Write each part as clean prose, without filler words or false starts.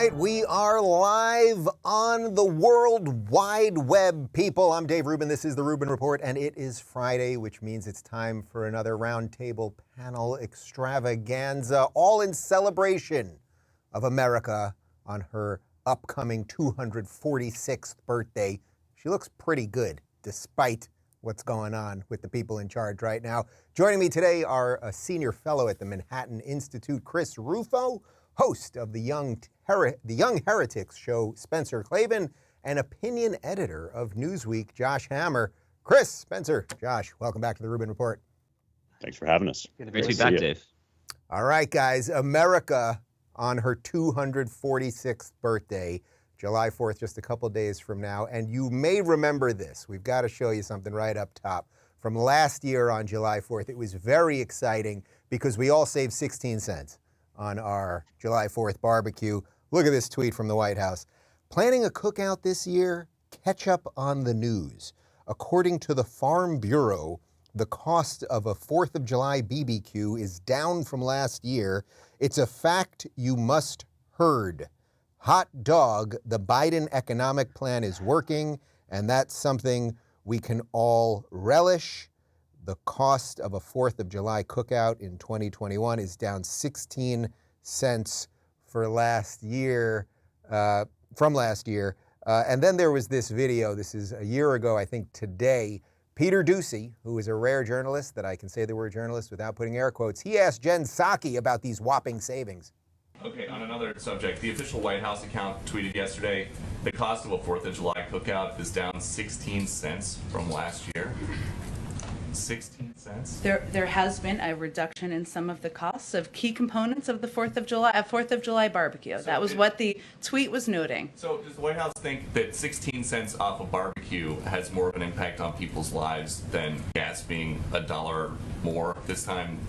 right, we are live on the World Wide Web, people. I'm Dave Rubin. This is the Rubin Report, and it is Friday, which means it's time for another roundtable panel extravaganza, all in celebration of America on her upcoming 246th birthday. She looks pretty good, despite what's going on with the people in charge right now. Joining me today are a senior fellow at the Manhattan Institute, Chris Rufo, host of the Young Heretics show, Spencer Klavan, and opinion editor of Newsweek, Josh Hammer. Chris, Spencer, Josh, welcome back to the Rubin Report. Thanks for having us. Great to be back, Dave. All right, guys, America on her 246th birthday, July 4th, just a couple days from now. And you may remember this. We've got to show you something right up top. From last year on July 4th, it was very exciting because we all saved 16 cents on our July 4th barbecue. Look at this tweet from the White House. Planning a cookout this year? Ketchup on the news. According to the Farm Bureau, the cost of a 4th of July BBQ is down from last year. It's a fact you must heard. Hot dog, the Biden economic plan is working, and that's something we can all relish. The cost of a 4th of July cookout in 2021 is down 16 cents for last year, from last year. And then there was this video, this is a year ago, I think today. Peter Doocy, who is a rare journalist, that I can say the word journalist without putting air quotes, he asked Jen Psaki about these whopping savings. Okay, on another subject, the official White House account tweeted yesterday, the cost of a 4th of July cookout is down 16 cents from last year. 16 cents? There has been a reduction in some of the costs of key components of the 4th of July barbecue. So that was what the tweet was noting. So does the White House think that 16 cents off a barbecue has more of an impact on people's lives than gas being $1 more this time?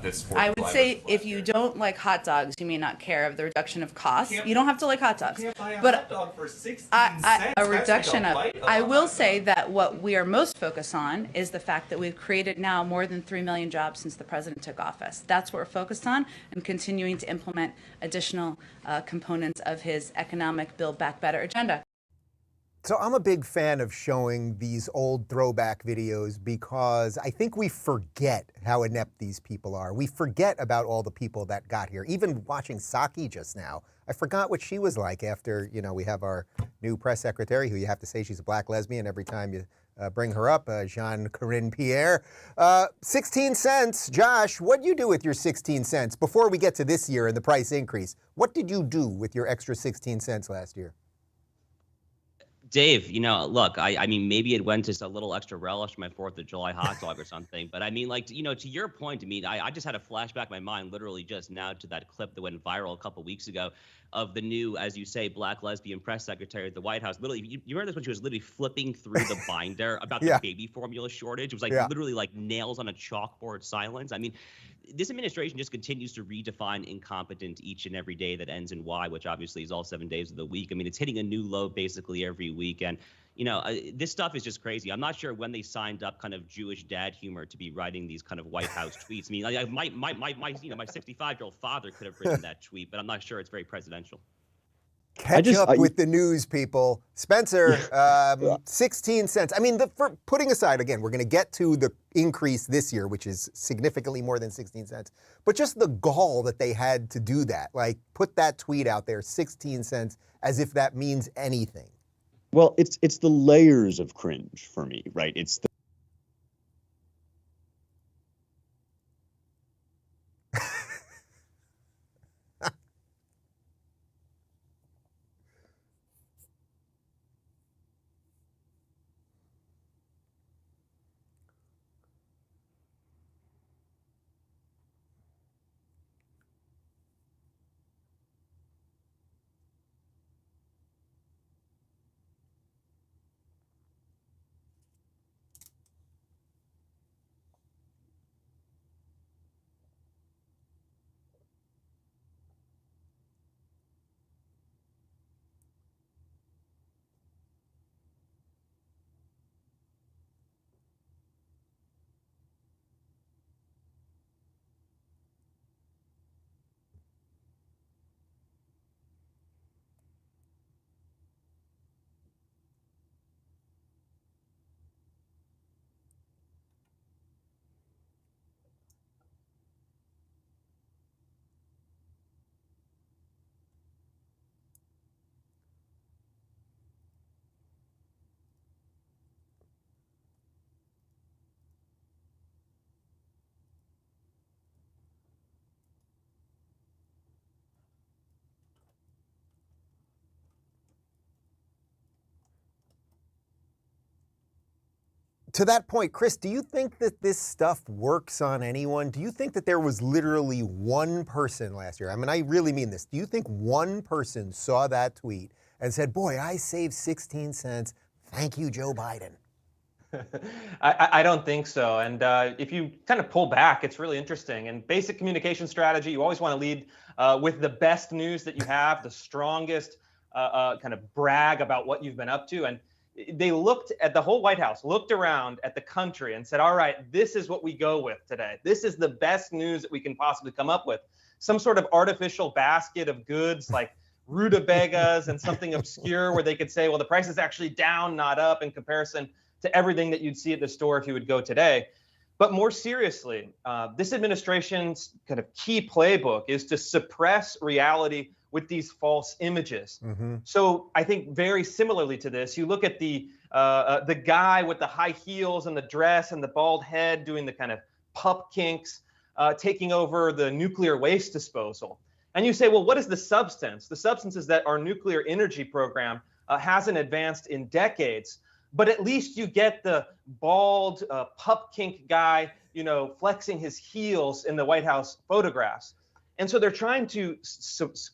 This 4th I of would July say versus if last you year? don't like hot dogs, you may not care of the reduction of costs. can't- You don't have to like hot dogs. You can't buy a But hot dog for 16 a cents. reduction That's of, like a bite I a will hot say dog. that what we are most focused on is the fact that we've created now more than 3 million jobs since the president took office. That's what we're focused on, and continuing to implement additional components of his economic Build Back Better agenda. So I'm a big fan of showing these old throwback videos because I think we forget how inept these people are. We forget about all the people that got here. Even watching Psaki just now, I forgot what she was like after, you know, we have our new press secretary, who you have to say she's a black lesbian every time you bring her up, Jean-Corinne Pierre. 16 cents. Josh, what'd you do with your 16 cents? Before we get to this year and the price increase, what did you do with your extra 16 cents last year? Dave, you know, look, I mean, maybe it went just a little extra relish for my 4th of July hot dog or something. But I mean, like, you know, to your point, I mean, I just had a flashback in my mind literally just now to that clip that went viral a couple weeks ago of the new, as you say, black lesbian press secretary at the White House. Literally, you remember this when she was literally flipping through the binder about the baby formula shortage? It was like literally like nails on a chalkboard silence. I mean, this administration just continues to redefine incompetent each and every day that ends in Y, which obviously is all 7 days of the week. I mean, it's hitting a new low basically every week. And, you know, this stuff is just crazy. I'm not sure when they signed up kind of Jewish dad humor to be writing these kind of White House tweets. I mean, like, my 65-year-old father could have written that tweet, but I'm not sure it's very presidential. Catch up with the news, people. Spencer, 16 cents. I mean, for putting aside, again, we're going to get to the increase this year, which is significantly more than 16 cents. But just the gall that they had to do that, like put that tweet out there, 16 cents, as if that means anything. Well, it's the layers of cringe for me, right? It's the To that point, Chris, do you think that this stuff works on anyone? Do you think that there was literally one person last year? I mean, I really mean this. Do you think one person saw that tweet and said, boy, I saved 16 cents. Thank you, Joe Biden? I don't think so. And if you kind of pull back, it's really interesting. And basic communication strategy, you always want to lead with the best news that you have, the strongest kind of brag about what you've been up to. And they looked at the whole White House, looked around at the country and said, all right, this is what we go with today. This is the best news that we can possibly come up with. Some sort of artificial basket of goods like rutabagas and something obscure where they could say, well, the price is actually down, not up in comparison to everything that you'd see at the store if you would go today. But more seriously, this administration's kind of key playbook is to suppress reality with these false images. Mm-hmm. So I think very similarly to this, you look at the guy with the high heels and the dress and the bald head doing the kind of pup kinks, taking over the nuclear waste disposal. And you say, well, what is the substance? The substance is that our nuclear energy program hasn't advanced in decades. But at least you get the bald pup kink guy, flexing his heels in the White House photographs. And so they're trying to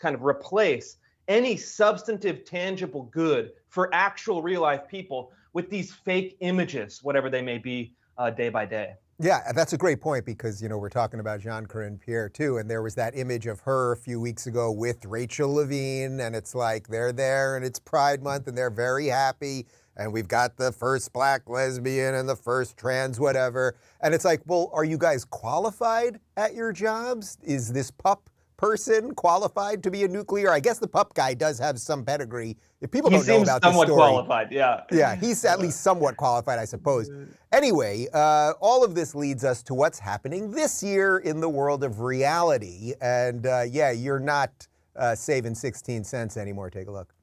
kind of replace any substantive, tangible good for actual real life people with these fake images, whatever they may be, day by day. Yeah, that's a great point because, we're talking about Jean-Corinne Pierre too, and there was that image of her a few weeks ago with Rachel Levine, and it's like they're there and it's Pride Month and they're very happy. And we've got the first black lesbian and the first trans whatever. And it's like, well, are you guys qualified at your jobs? Is this pup person qualified to be a nuclear? I guess the pup guy does have some pedigree. If people don't know about this story. He seems somewhat qualified, yeah. Yeah, he's at least somewhat qualified, I suppose. Anyway, all of this leads us to what's happening this year in the world of reality. And yeah, you're not saving 16 cents anymore. Take a look.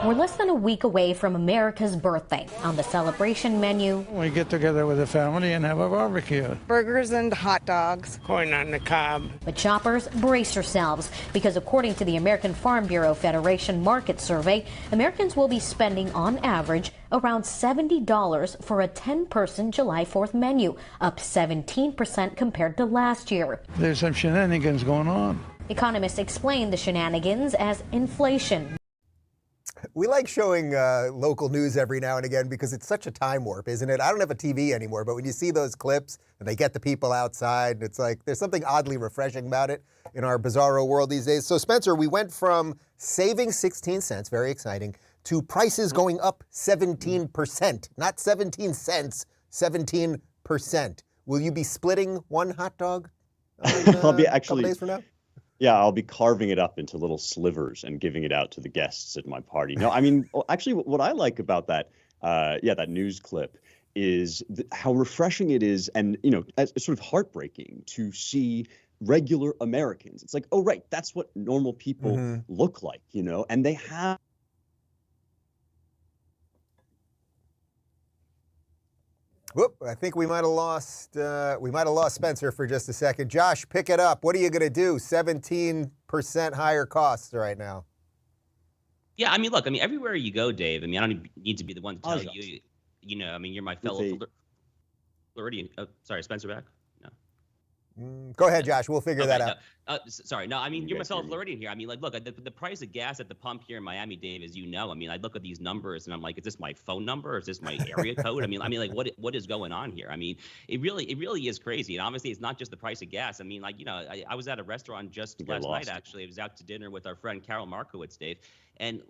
We're less than a week away from America's birthday. On the celebration menu, we get together with the family and have a barbecue. Burgers and hot dogs. Corn on the cob. But shoppers, brace yourselves, because according to the American Farm Bureau Federation Market Survey, Americans will be spending on average around $70 for a 10-person July 4th menu, up 17% compared to last year. There's some shenanigans going on. Economists explain the shenanigans as inflation. We like showing local news every now and again because it's such a time warp, isn't it? I don't have a TV anymore, but when you see those clips and they get the people outside, it's like there's something oddly refreshing about it in our bizarro world these days. So, Spencer, we went from saving 16 cents, very exciting, to prices going up 17%. Not 17 cents, 17%. Will you be splitting one hot dog I'll be a couple days from now? Yeah, I'll be carving it up into little slivers and giving it out to the guests at my party. No, I mean, actually, what I like about that, that news clip is how refreshing it is and, it's sort of heartbreaking to see regular Americans. It's like, oh, right, that's what normal people look like, and they have. Whoop! I think we might have lost Spencer for just a second. Josh, pick it up. What are you going to do? 17% higher costs right now. Yeah, look, everywhere you go, Dave. I don't need to be the one to tell you. You're my fellow Floridian. Oh, sorry, Spencer back. Go ahead, Josh. We'll figure that out. Sorry. No, you're my fellow Floridian here. Look, the price of gas at the pump here in Miami, Dave, as you know, I look at these numbers and I'm like, is this my phone number? Or is this my area code? What is going on here? It really is crazy. And obviously, it's not just the price of gas. I was at a restaurant just last night, actually. I was out to dinner with our friend Carol Markowitz, Dave. And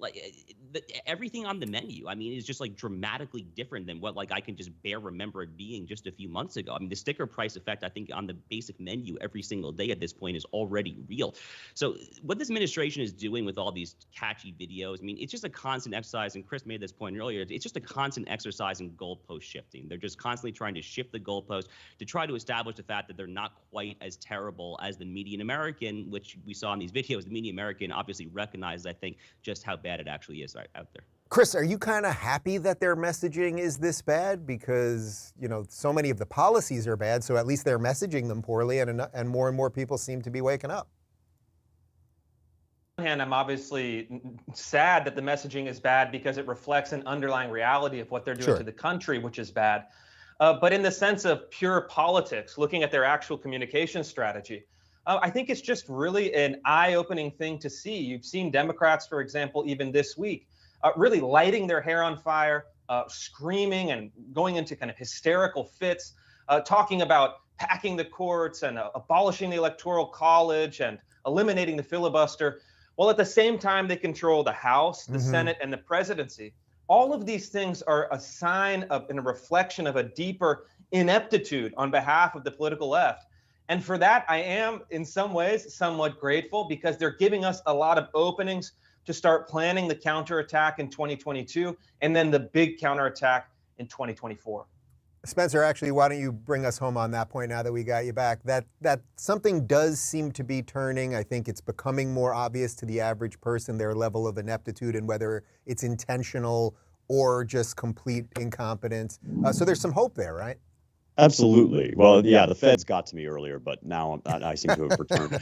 everything on the menu, is just dramatically different than what I can just remember it being just a few months ago. The sticker price effect, I think, on the basic menu every single day at this point is already real. So what this administration is doing with all these catchy videos, it's just a constant exercise. And Chris made this point earlier. It's just a constant exercise in goalpost shifting. They're just constantly trying to shift the goalpost to try to establish the fact that they're not quite as terrible as the median American, which we saw in these videos. The median American obviously recognizes, I think, just how bad it actually is out there. Chris, are you kind of happy that their messaging is this bad? Because, so many of the policies are bad, so at least they're messaging them poorly, and more people seem to be waking up. On the one hand, I'm obviously sad that the messaging is bad because it reflects an underlying reality of what they're doing to the country, which is bad. but in the sense of pure politics, looking at their actual communication strategy. I think it's just really an eye-opening thing to see. You've seen Democrats, for example, even this week, really lighting their hair on fire, screaming and going into kind of hysterical fits, talking about packing the courts and abolishing the Electoral College and eliminating the filibuster, while at the same time they control the House, the Senate, and the presidency. All of these things are a sign of and a reflection of a deeper ineptitude on behalf of the political left. And for that, I am, in some ways, somewhat grateful, because they're giving us a lot of openings to start planning the counterattack in 2022 and then the big counterattack in 2024. Spencer, actually, why don't you bring us home on that point now that we got you back? That something does seem to be turning. I think it's becoming more obvious to the average person, their level of ineptitude, and whether it's intentional or just complete incompetence. So there's some hope there, right? Absolutely. Well, yeah, the Feds got to me earlier, but now I seem to have returned.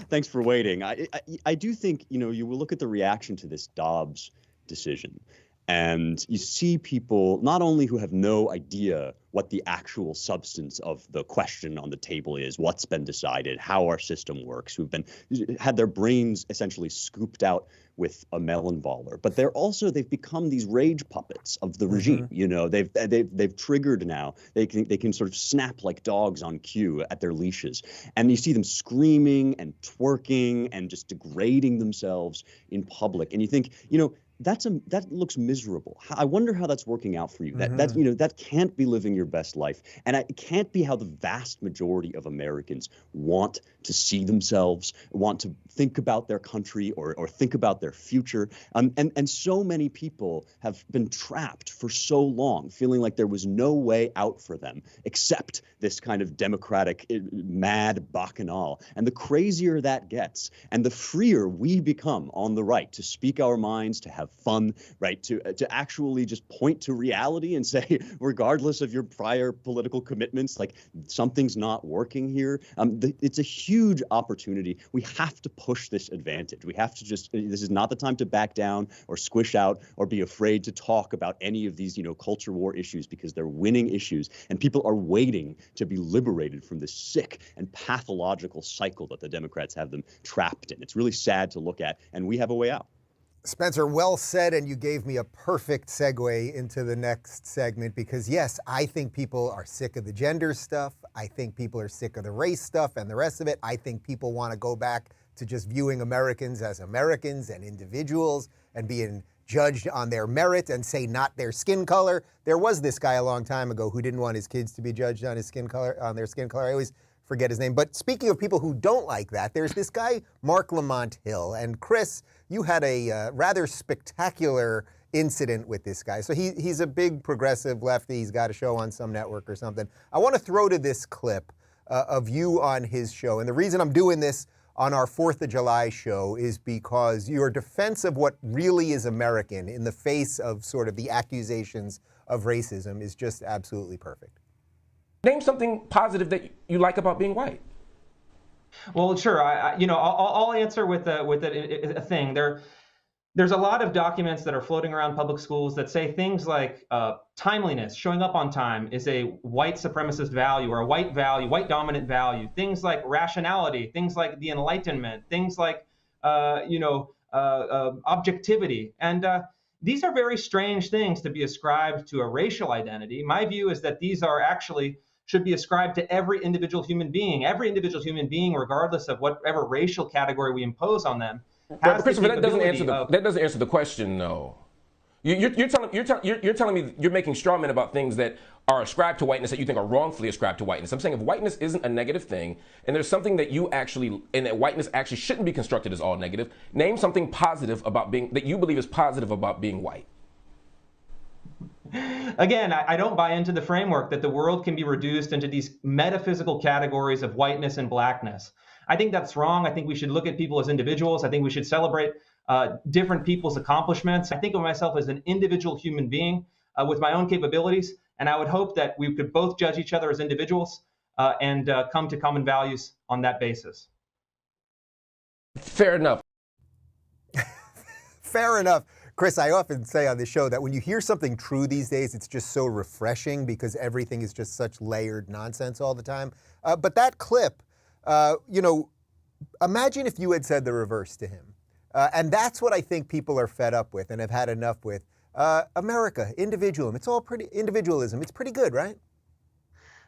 Thanks for waiting. I do think, you will look at the reaction to this Dobbs decision, and you see people not only who have no idea what the actual substance of the question on the table is, what's been decided, how our system works, who've had their brains essentially scooped out with a melon baller, but they've become these rage puppets of the regime. They've triggered now. They can sort of snap like dogs on cue at their leashes, and you see them screaming and twerking and just degrading themselves in public. And you think, that looks miserable. I wonder how that's working out for you. That can't be living your best life, and it can't be how the vast majority of Americans want to see themselves, want to think about their country or think about their future. And so many people have been trapped for so long, feeling like there was no way out for them except this kind of democratic mad bacchanal. And the crazier that gets, and the freer we become on the right to speak our minds, to have fun, right, to actually just point to reality and say, regardless of your prior political commitments, like something's not working here. It's a huge opportunity. We have to push this advantage. We have to this is not the time to back down or squish out or be afraid to talk about any of these, culture war issues, because they're winning issues, and people are waiting to be liberated from this sick and pathological cycle that the Democrats have them trapped in. It's really sad to look at, and we have a way out. Spencer, well said, and you gave me a perfect segue into the next segment, because yes, I think people are sick of the gender stuff. I think people are sick of the race stuff and the rest of it. I think people want to go back to just viewing Americans as Americans and individuals and being judged on their merit and say not their skin color. There was this guy a long time ago who didn't want his kids to be judged on his skin color, on their skin color. I always forget his name. But speaking of people who don't like that, there's this guy, Marc Lamont Hill. And Chris, you had a rather spectacular incident with this guy. So he's a big progressive lefty. He's got a show on some network or something. I want to throw to this clip of you on his show. And the reason I'm doing this on our 4th of July show is because your defense of what really is American in the face of sort of the accusations of racism is just absolutely perfect. Name something positive that you like about being white. Well, sure. I'll answer with a thing. There's a lot of documents that are floating around public schools that say things like timeliness, showing up on time, is a white supremacist value or a white value, white dominant value. Things like rationality, things like the Enlightenment, things like objectivity, and these are very strange things to be ascribed to a racial identity. My view is that these are actually should be ascribed to every individual human being. Every individual human being, regardless of whatever racial category we impose on them, has Christopher, that doesn't answer the question, though. You're telling me you're making straw men about things that are ascribed to whiteness that you think are wrongfully ascribed to whiteness. I'm saying if whiteness isn't a negative thing, and there's something that that whiteness actually shouldn't be constructed as all negative, name something positive about that you believe is positive about being white. Again, I don't buy into the framework that the world can be reduced into these metaphysical categories of whiteness and blackness. I think that's wrong. I think we should look at people as individuals. I think we should celebrate different people's accomplishments. I think of myself as an individual human being with my own capabilities, and I would hope that we could both judge each other as individuals and come to common values on that basis. Fair enough. Fair enough. Chris, I often say on this show that when you hear something true these days, it's just so refreshing because everything is just such layered nonsense all the time. But that clip, imagine if you had said the reverse to him. And that's what I think people are fed up with and have had enough with. America, individualism, it's pretty good, right?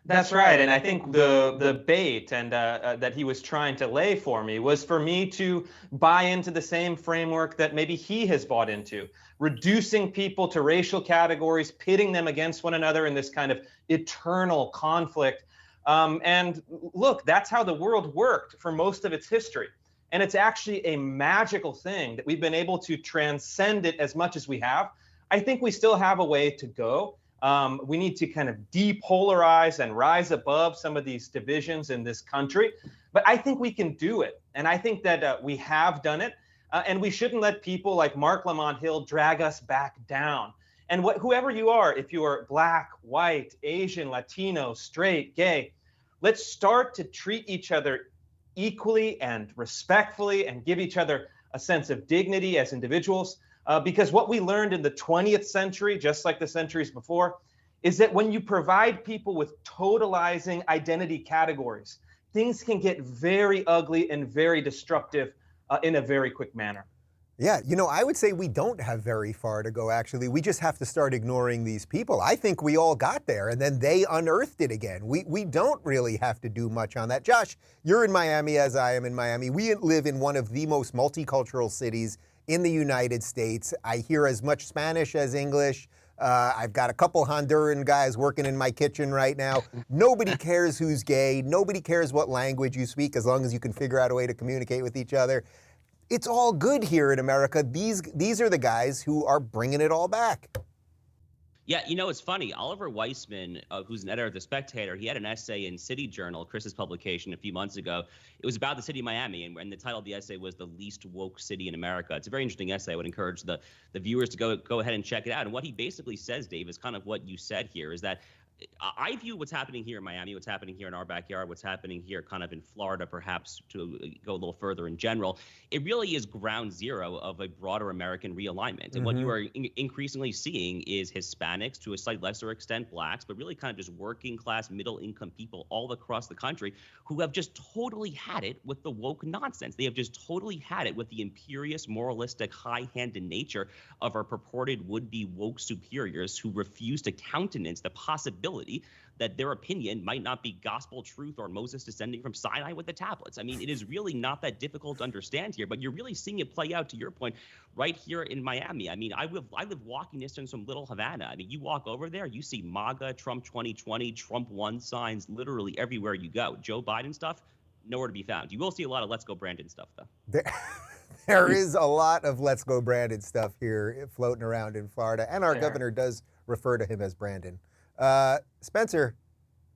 That's right, and I think the bait and that he was trying to lay for me was for me to buy into the same framework that maybe he has bought into, reducing people to racial categories, pitting them against one another in this kind of eternal conflict. And look, that's how the world worked for most of its history. And it's actually a magical thing that we've been able to transcend it as much as we have. I think we still have a way to go. We need to kind of depolarize and rise above some of these divisions in this country. But I think we can do it. And I think that we have done it. And we shouldn't let people like Marc Lamont Hill drag us back down. And whoever you are, if you are Black, white, Asian, Latino, straight, gay, let's start to treat each other equally and respectfully and give each other a sense of dignity as individuals. Because what we learned in the 20th century, just like the centuries before, is that when you provide people with totalizing identity categories, things can get very ugly and very destructive in a very quick manner. Yeah, I would say we don't have very far to go, actually. We just have to start ignoring these people. I think we all got there, and then they unearthed it again. We don't really have to do much on that. Josh, you're in Miami, as I am in Miami. We live in one of the most multicultural cities in the United States. I hear as much Spanish as English. I've got a couple Honduran guys working in my kitchen right now. Nobody cares who's gay. Nobody cares what language you speak as long as you can figure out a way to communicate with each other. It's all good here in America. These are the guys who are bringing it all back. Yeah, it's funny. Oliver Weissman, who's an editor of The Spectator, he had an essay in City Journal, Chris's publication, a few months ago. It was about the city of Miami, and the title of the essay was "The Least Woke City in America." It's a very interesting essay. I would encourage the viewers to go ahead and check it out. And what he basically says, Dave, is kind of what you said here, is that I view what's happening here in Miami, what's happening here in our backyard, what's happening here kind of in Florida, perhaps to go a little further in general. It really is ground zero of a broader American realignment. And what you are increasingly seeing is Hispanics, to a slightly lesser extent Blacks, but really kind of just working class, middle income people all across the country who have just totally had it with the woke nonsense. They have just totally had it with the imperious, moralistic, high-handed nature of our purported would-be woke superiors who refuse to countenance the possibility that their opinion might not be gospel truth or Moses descending from Sinai with the tablets. I mean, it is really not that difficult to understand here, but you're really seeing it play out, to your point, right here in Miami. I mean, I live walking distance from Little Havana. I mean, you walk over there, you see MAGA, Trump 2020, Trump 1 signs literally everywhere you go. Joe Biden stuff, nowhere to be found. You will see a lot of Let's Go Brandon stuff, though. There is a lot of Let's Go Brandon stuff here floating around in Florida, and our governor does refer to him as Brandon. Spencer,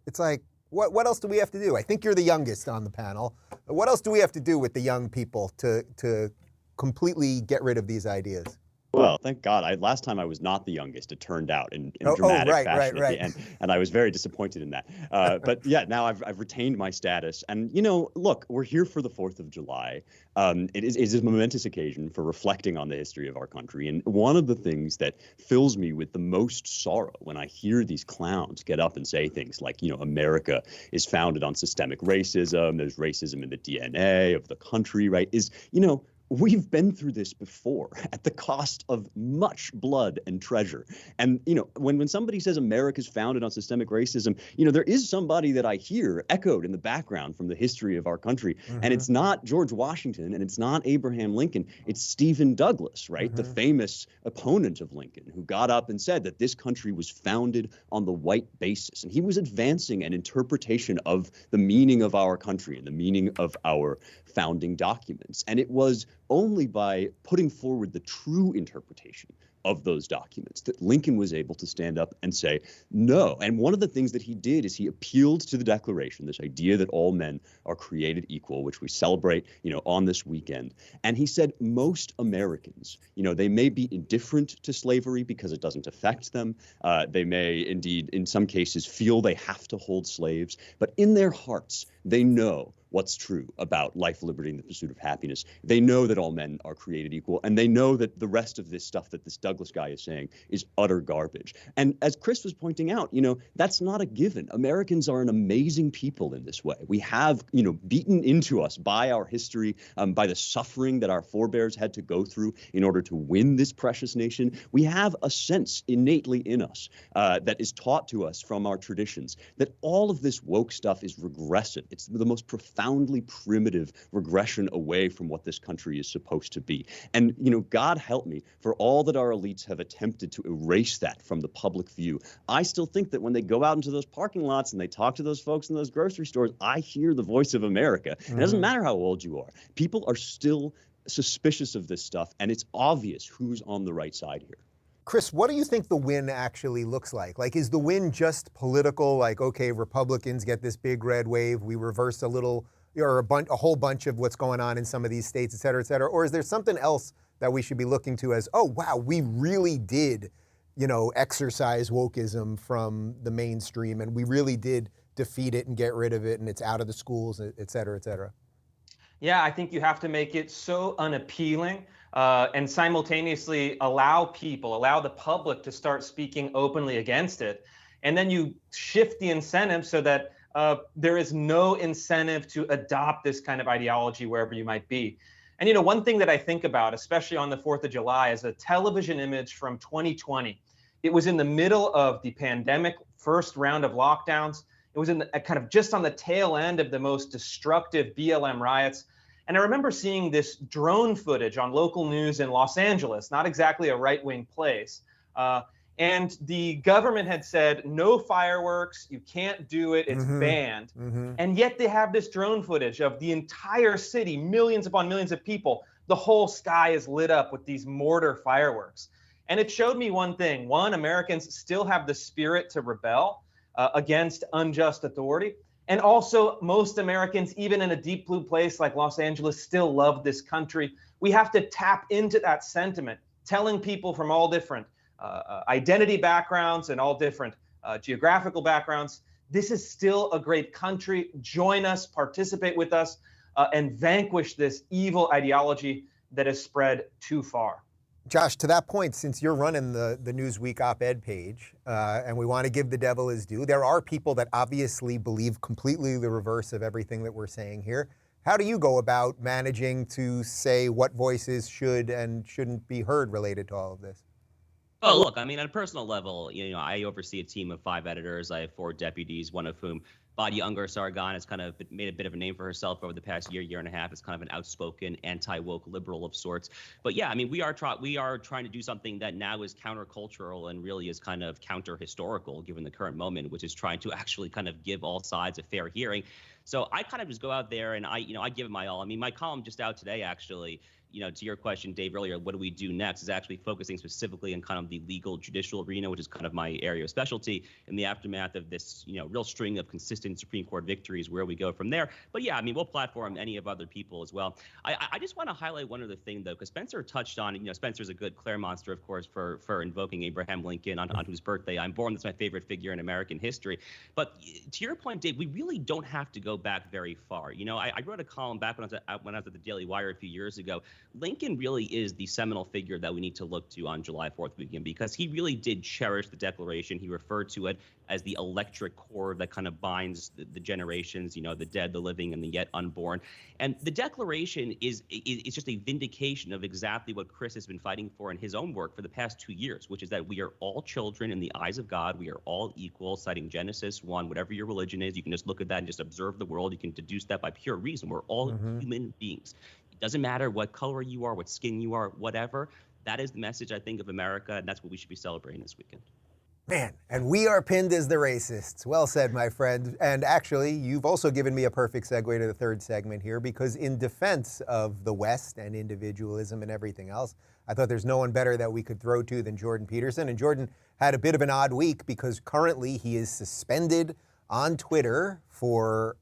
it's like, what else do we have to do? I think you're the youngest on the panel. What else do we have to do with the young people to completely get rid of these ideas? Well, thank God. Last time I was not the youngest, it turned out, in dramatic fashion at the end, and I was very disappointed in that. But yeah, now I've retained my status. And, look, we're here for the 4th of July. It is a momentous occasion for reflecting on the history of our country. And one of the things that fills me with the most sorrow when I hear these clowns get up and say things like, America is founded on systemic racism, there's racism in the DNA of the country, right, is, we've been through this before at the cost of much blood and treasure. And, when somebody says America's founded on systemic racism, there is somebody that I hear echoed in the background from the history of our country. And it's not George Washington and it's not Abraham Lincoln. It's Stephen Douglas, right? The famous opponent of Lincoln, who got up and said that this country was founded on the white basis. And he was advancing an interpretation of the meaning of our country and the meaning of our founding documents. And it was only by putting forward the true interpretation of those documents that Lincoln was able to stand up and say no. And one of the things that he did is he appealed to the Declaration, this idea that all men are created equal, which we celebrate, on this weekend. And he said most Americans, they may be indifferent to slavery because it doesn't affect them. They may indeed, in some cases, feel they have to hold slaves, but in their hearts, they know what's true about life, liberty, and the pursuit of happiness. They know that all men are created equal, and they know that the rest of this stuff that this Douglas guy is saying is utter garbage. And as Chris was pointing out, that's not a given. Americans are an amazing people in this way. We have, beaten into us by our history, by the suffering that our forebears had to go through in order to win this precious nation. We have a sense innately in us that is taught to us from our traditions that all of this woke stuff is regressive. It's the most profoundly primitive regression away from what this country is supposed to be. And, God help me, for all that our elites have attempted to erase that from the public view, I still think that when they go out into those parking lots and they talk to those folks in those grocery stores, I hear the voice of America. It doesn't matter how old you are. People are still suspicious of this stuff, and it's obvious who's on the right side here. Chris, what do you think the win actually looks like? Like, is the win just political? Like, okay, Republicans get this big red wave, we reverse a little, or a whole bunch of what's going on in some of these states, et cetera, et cetera? Or is there something else that we should be looking to as, oh, wow, we really did, exercise wokeism from the mainstream, and we really did defeat it and get rid of it, and it's out of the schools, et cetera, et cetera? Yeah, I think you have to make it so unappealing and simultaneously allow the public to start speaking openly against it. And then you shift the incentive so that there is no incentive to adopt this kind of ideology wherever you might be. And, one thing that I think about, especially on the 4th of July, is a television image from 2020. It was in the middle of the pandemic, first round of lockdowns. It was in the, kind of just on the tail end of the most destructive BLM riots. And I remember seeing this drone footage on local news in Los Angeles, not exactly a right-wing place. And the government had said, no fireworks, you can't do it, it's banned. And yet they have this drone footage of the entire city, millions upon millions of people. The whole sky is lit up with these mortar fireworks. And it showed me one thing. One, Americans still have the spirit to rebel against unjust authority. And also, most Americans, even in a deep blue place like Los Angeles, still love this country. We have to tap into that sentiment, telling people from all different identity backgrounds and all different geographical backgrounds, this is still a great country. Join us, participate with us, and vanquish this evil ideology that has spread too far. Josh, to that point, since you're running the Newsweek op-ed page, and we want to give the devil his due, there are people that obviously believe completely the reverse of everything that we're saying here. How do you go about managing to say what voices should and shouldn't be heard related to all of this? Oh, look, I mean, on a personal level, I oversee a team of 5 editors. I have 4 deputies, one of whom, Badi Ungar-Sargon, has kind of made a bit of a name for herself over the past year and a half. It's kind of an outspoken anti-woke liberal of sorts. But yeah, I mean, we are trying to do something that now is countercultural and really is kind of counter-historical given the current moment, which is trying to actually kind of give all sides a fair hearing. So I kind of just go out there and I give it my all. I mean, my column just out today, actually, to your question, Dave, earlier, what do we do next, is actually focusing specifically on kind of the legal judicial arena, which is kind of my area of specialty, in the aftermath of this, real string of consistent Supreme Court victories, where we go from there. But yeah, I mean, we'll platform any of other people as well. I just want to highlight one other thing, though, because Spencer touched on, Spencer's a good Claremonster, of course, for invoking Abraham Lincoln on whose birthday I'm born. That's my favorite figure in American history. But to your point, Dave, we really don't have to go back very far. I wrote a column back when I was at the Daily Wire a few years ago. Lincoln really is the seminal figure that we need to look to on July 4th weekend, because he really did cherish the Declaration. He referred to it as the electric cord that kind of binds the generations, the dead, the living, and the yet unborn. And the Declaration is just a vindication of exactly what Chris has been fighting for in his own work for the past 2 years, which is that we are all children in the eyes of God. We are all equal, citing Genesis 1, whatever your religion is. You can just look at that and just observe the world. You can deduce that by pure reason. We're all human beings. It doesn't matter what color you are, what skin you are, whatever. That is the message, I think, of America, and that's what we should be celebrating this weekend. Man, and we are pinned as the racists. Well said, my friend. And actually, you've also given me a perfect segue to the third segment here, because in defense of the West and individualism and everything else, I thought there's no one better that we could throw to than Jordan Peterson. And Jordan had a bit of an odd week because currently he is suspended on Twitter for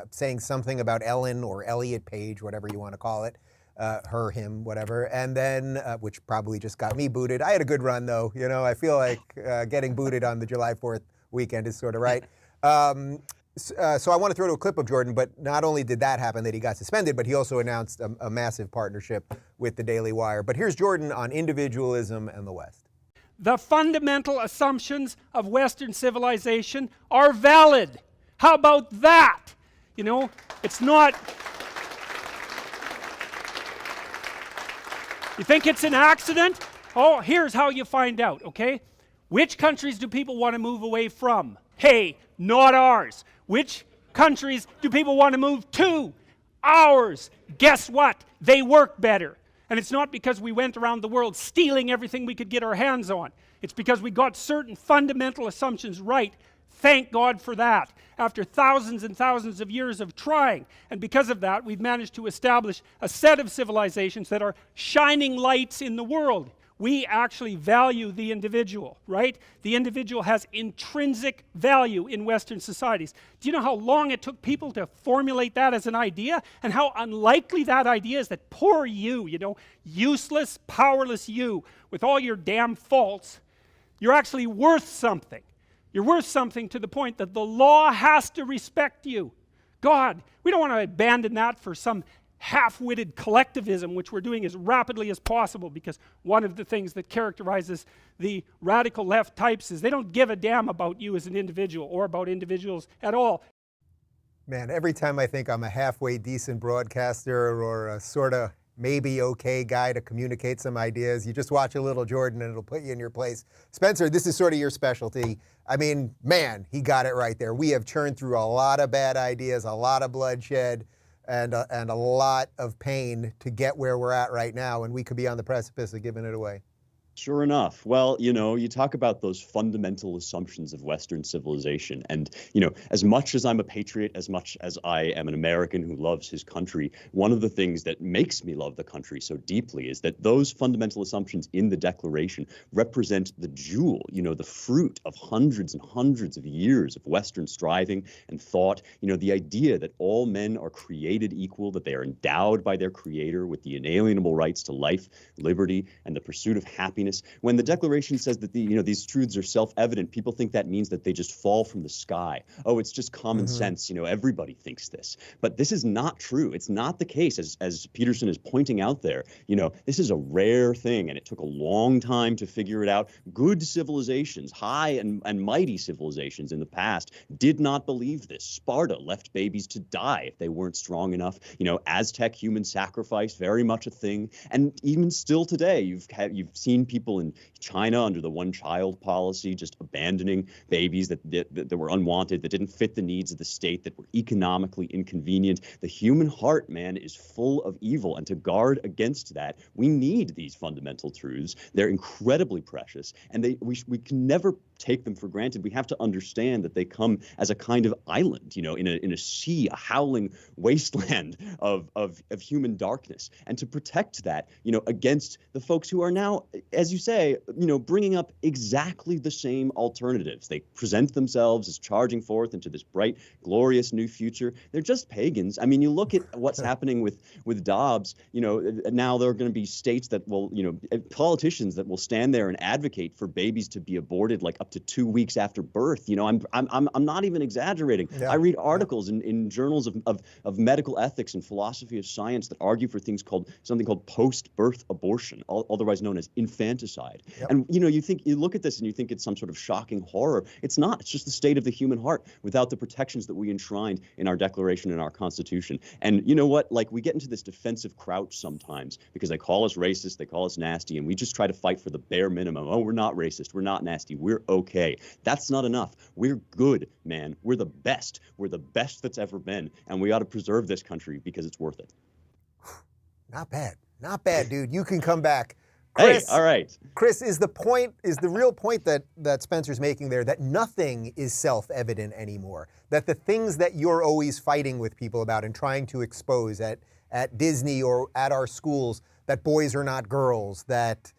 saying something about Ellen or Elliot Page, whatever you want to call it. Her, him, whatever, and then, which probably just got me booted. I had a good run, though. I feel like getting booted on the July 4th weekend is sort of right. So I want to throw to a clip of Jordan, but not only did that happen that he got suspended, but he also announced a massive partnership with the Daily Wire. But here's Jordan on individualism and the West. The fundamental assumptions of Western civilization are valid. How about that? You know, it's not... You think it's an accident? Oh, here's how you find out, okay? Which countries do people want to move away from? Hey, not ours. Which countries do people want to move to? Ours. Guess what? They work better. And it's not because we went around the world stealing everything we could get our hands on. It's because we got certain fundamental assumptions right. Thank God for that. After thousands and thousands of years of trying. And because of that, we've managed to establish a set of civilizations that are shining lights in the world. We actually value the individual, right? The individual has intrinsic value in Western societies. Do you know how long it took people to formulate that as an idea? And how unlikely that idea is that poor you, you know, useless, powerless you, with all your damn faults, you're actually worth something. You're worth something to the point that the law has to respect you. God, we don't want to abandon that for some half-witted collectivism, which we're doing as rapidly as possible, because one of the things that characterizes the radical left types is they don't give a damn about you as an individual or about individuals at all. Man, every time I think I'm a halfway decent broadcaster or a sort of maybe okay guy to communicate some ideas, you just watch a little Jordan and it'll put you in your place. Spencer, this is sort of your specialty. I mean, man, he got it right there. We have churned through a lot of bad ideas, a lot of bloodshed, and a lot of pain to get where we're at right now, and we could be on the precipice of giving it away. Sure enough. Well, you know, you talk about those fundamental assumptions of Western civilization. And, you know, as much as I'm a patriot, as much as I am an American who loves his country, one of the things that makes me love the country so deeply is that those fundamental assumptions in the Declaration represent the jewel, you know, the fruit of hundreds and hundreds of years of Western striving and thought. You know, the idea that all men are created equal, that they are endowed by their creator with the inalienable rights to life, liberty, and the pursuit of happiness. When the Declaration says that these truths are self-evident, people think that means that they just fall from the sky. Oh, it's just common sense. You know, everybody thinks this. But this is not true. It's not the case, as Peterson is pointing out there. You know, this is a rare thing, and it took a long time to figure it out. Good civilizations, high and mighty civilizations in the past did not believe this. Sparta left babies to die if they weren't strong enough. You know, Aztec human sacrifice, very much a thing. And even still today, you've seen people in China under the one-child policy just abandoning babies that were unwanted, that didn't fit the needs of the state, that were economically inconvenient. The human heart, man, is full of evil, and to guard against that, we need these fundamental truths. They're incredibly precious, and we can never take them for granted. We have to understand that they come as a kind of island, you know, in a sea, a howling wasteland of human darkness, and to protect that, you know, against the folks who are now, as you say, you know, bringing up exactly the same alternatives. They present themselves as charging forth into this bright, glorious new future. They're just pagans. I mean, you look at what's happening with Dobbs. You know, now there are going to be states that will, you know, politicians that will stand there and advocate for babies to be aborted like up to 2 weeks after birth. You know, I'm not even exaggerating. Yeah. I read articles in journals of medical ethics and philosophy of science that argue for something called post-birth abortion, otherwise known as infanticide. Yep. And you know, you look at this and you think it's some sort of shocking horror. It's not. It's just the state of the human heart without the protections that we enshrined in our Declaration and our Constitution. And you know what? Like, we get into this defensive crouch sometimes because they call us racist, they call us nasty, and we just try to fight for the bare minimum. Oh, we're not racist, we're not nasty, we're okay. That's not enough. We're good, man. We're the best. We're the best that's ever been, and we ought to preserve this country because it's worth it. Not bad. Not bad, dude. You can come back. Chris, hey, all right. Chris, is the real point that Spencer's making there that nothing is self-evident anymore? That the things that you're always fighting with people about and trying to expose at Disney or at our schools, that boys are not girls, that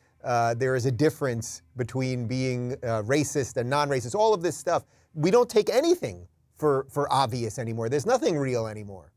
there is a difference between being racist and non-racist, all of this stuff, we don't take anything for obvious anymore. There's nothing real anymore.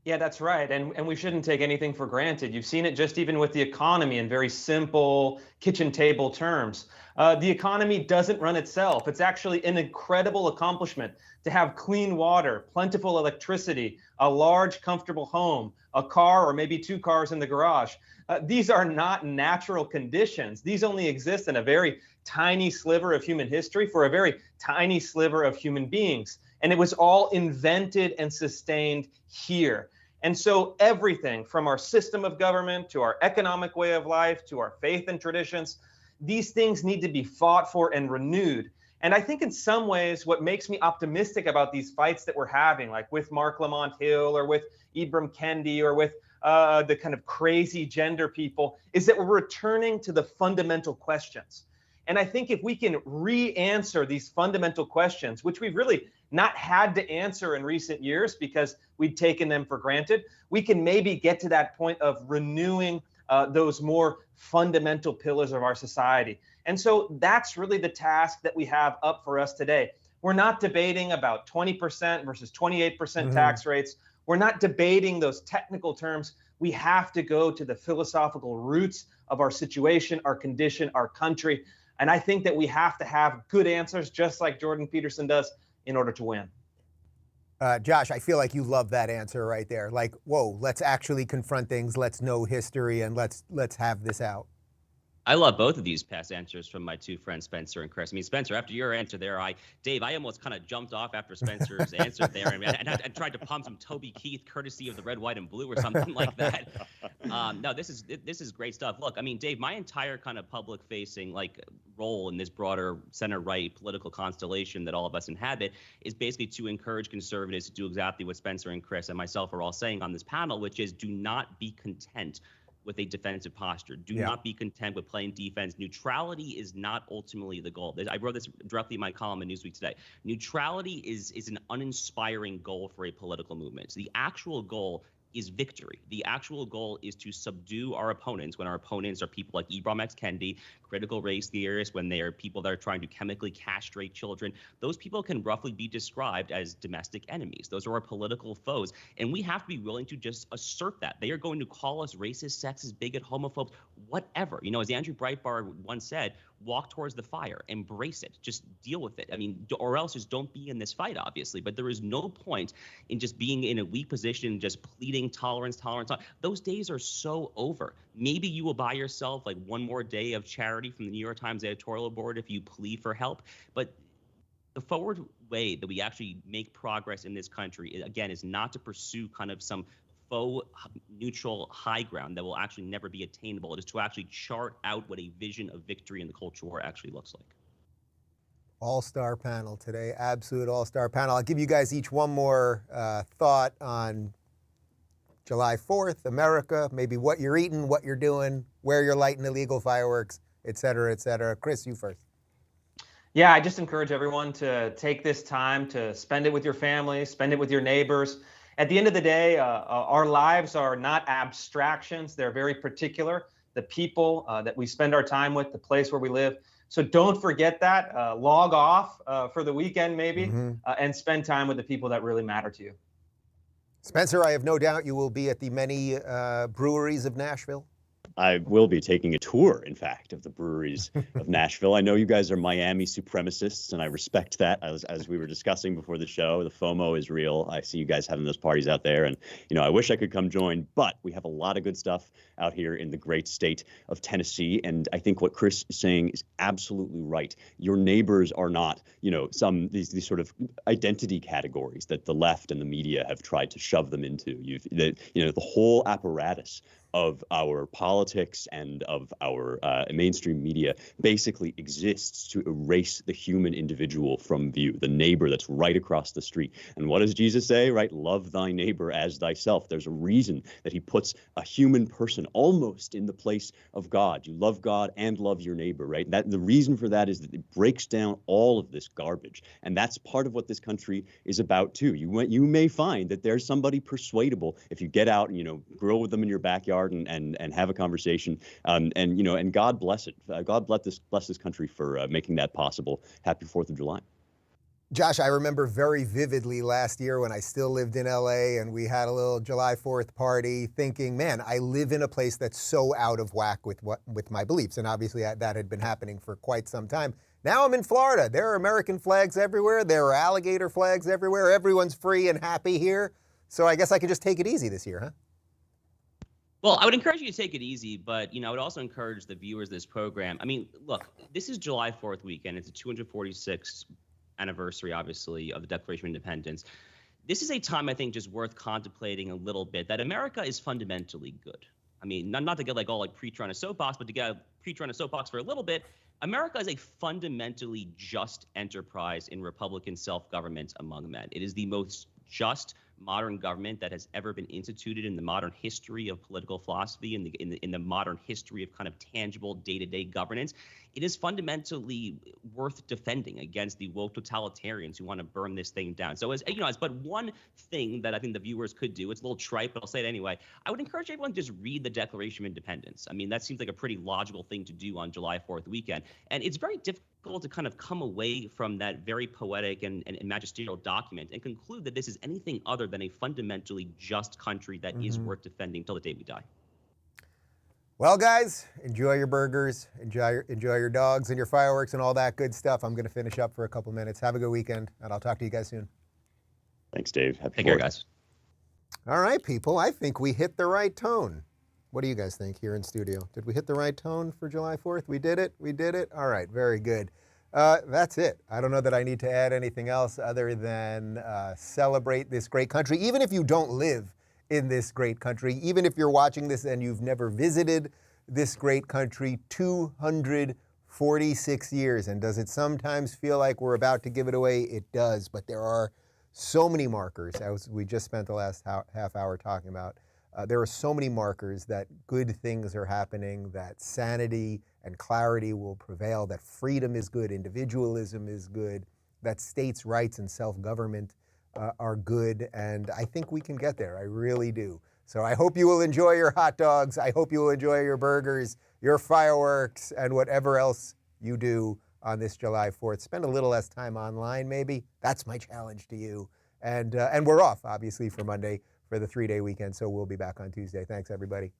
Yeah, that's right. And we shouldn't take anything for granted. You've seen it just even with the economy in very simple kitchen table terms. The economy doesn't run itself. It's actually an incredible accomplishment to have clean water, plentiful electricity, a large, comfortable home, a car or maybe two cars in the garage. These are not natural conditions. These only exist in a very tiny sliver of human history for a very tiny sliver of human beings. And it was all invented and sustained here. And so everything from our system of government to our economic way of life to our faith and traditions, these things need to be fought for and renewed. And I think in some ways, what makes me optimistic about these fights that we're having, like with Marc Lamont Hill or with Ibram Kendi or with the kind of crazy gender people, is that we're returning to the fundamental questions. And I think if we can re-answer these fundamental questions, which we've really not had to answer in recent years because we'd taken them for granted, we can maybe get to that point of renewing those more fundamental pillars of our society. And so that's really the task that we have up for us today. We're not debating about 20% versus 28% tax rates. We're not debating those technical terms. We have to go to the philosophical roots of our situation, our condition, our country. And I think that we have to have good answers, just like Jordan Peterson does, in order to win. Josh, I feel like you love that answer right there. Like, whoa, let's actually confront things. Let's know history and let's have this out. I love both of these past answers from my two friends, Spencer and Chris. I mean, Spencer, after your answer there, Dave, I almost kind of jumped off after Spencer's answer there, and I tried to pump some Toby Keith, courtesy of the red, white, and blue, or something like that. No, this is great stuff. Look, I mean, Dave, my entire kind of public-facing role in this broader center-right political constellation that all of us inhabit is basically to encourage conservatives to do exactly what Spencer and Chris and myself are all saying on this panel, which is do not be content with a defensive posture. Do not be content with playing defense. Neutrality is not ultimately the goal. I wrote this directly in my column in Newsweek today. Neutrality is an uninspiring goal for a political movement. So the actual goal is victory. The actual goal is to subdue our opponents when our opponents are people like Ibram X. Kendi, critical race theorists, when they are people that are trying to chemically castrate children. Those people can roughly be described as domestic enemies. Those are our political foes. And we have to be willing to just assert that. They are going to call us racist, sexist, bigot, homophobes, whatever. You know, as Andrew Breitbart once said, walk towards the fire, embrace it, just deal with it. I mean, or else just don't be in this fight, obviously. But there is no point in just being in a weak position, just pleading tolerance. Those days are so over. Maybe you will buy yourself one more day of charity from the New York Times editorial board if you plead for help. But the forward way that we actually make progress in this country, again, is not to pursue kind of some faux neutral high ground that will actually never be attainable. It is to actually chart out what a vision of victory in the culture war actually looks like. All-star panel today, absolute all-star panel. I'll give you guys each one more thought on July 4th, America, maybe what you're eating, what you're doing, where you're lighting illegal fireworks, et cetera, et cetera. Chris, you first. Yeah, I just encourage everyone to take this time to spend it with your family, spend it with your neighbors. At the end of the day, our lives are not abstractions. They're very particular. The people that we spend our time with, the place where we live. So don't forget that. Log off for the weekend maybe and spend time with the people that really matter to you. Spencer, I have no doubt you will be at the many breweries of Nashville. I will be taking a tour, in fact, of the breweries of Nashville. I know you guys are Miami supremacists, and I respect that. As we were discussing before the show, the FOMO is real. I see you guys having those parties out there, and I wish I could come join, but we have a lot of good stuff out here in the great state of Tennessee. And I think what Chris is saying is absolutely right. Your neighbors are not, these sort of identity categories that the left and the media have tried to shove them into. The whole apparatus of our politics and of our mainstream media basically exists to erase the human individual from view, the neighbor that's right across the street. And what does Jesus say, right? Love thy neighbor as thyself. There's a reason that he puts a human person almost in the place of God. You love God and love your neighbor, right? The reason for that is that it breaks down all of this garbage. And that's part of what this country is about too. You may find that there's somebody persuadable if you get out and, grill with them in your backyard and have a conversation, and God bless it. God bless this country for making that possible. Happy 4th of July. Josh, I remember very vividly last year when I still lived in LA and we had a little July 4th party thinking, man, I live in a place that's so out of whack with my beliefs. And obviously that had been happening for quite some time. Now I'm in Florida. There are American flags everywhere. There are alligator flags everywhere. Everyone's free and happy here. So I guess I can just take it easy this year, huh? Well, I would encourage you to take it easy, but I would also encourage the viewers of this program. I mean, look, this is July 4th weekend. It's a 246th anniversary, obviously, of the Declaration of Independence. This is a time, I think, just worth contemplating a little bit, that America is fundamentally good. I mean, not to get like all like preacher on a soapbox, but to get a preacher on a soapbox for a little bit. America is a fundamentally just enterprise in Republican self-government among men. It is the most just modern government that has ever been instituted in the modern history of political philosophy, in the modern history of kind of tangible day-to-day governance. It is fundamentally worth defending against the woke totalitarians who want to burn this thing down. So as but one thing that I think the viewers could do, it's a little trite, but I'll say it anyway. I would encourage everyone to just read the Declaration of Independence. I mean, that seems like a pretty logical thing to do on July 4th weekend. And it's very difficult to kind of come away from that very poetic and magisterial document and conclude that this is anything other than a fundamentally just country that is worth defending till the day we die. Well, guys, enjoy your burgers, enjoy your dogs and your fireworks and all that good stuff. I'm going to finish up for a couple minutes. Have a good weekend, and I'll talk to you guys soon. Thanks, Dave. Take care, guys. All right, people. I think we hit the right tone. What do you guys think here in studio? Did we hit the right tone for July 4th? We did it? We did it? All right, very good. That's it. I don't know that I need to add anything else other than celebrate this great country. Even if you don't live in this great country, even if you're watching this and you've never visited this great country, 246 years. And does it sometimes feel like we're about to give it away? It does, but there are so many markers, as we just spent the last half hour talking about. There are so many markers that good things are happening, that sanity and clarity will prevail, that freedom is good, individualism is good, that states' rights and self-government are good, and I think we can get there. I really do. So I hope you will enjoy your hot dogs. I hope you will enjoy your burgers, your fireworks, and whatever else you do on this July 4th. Spend a little less time online, maybe. That's my challenge to you. And we're off, obviously, for Monday for the 3-day weekend, so we'll be back on Tuesday. Thanks, everybody.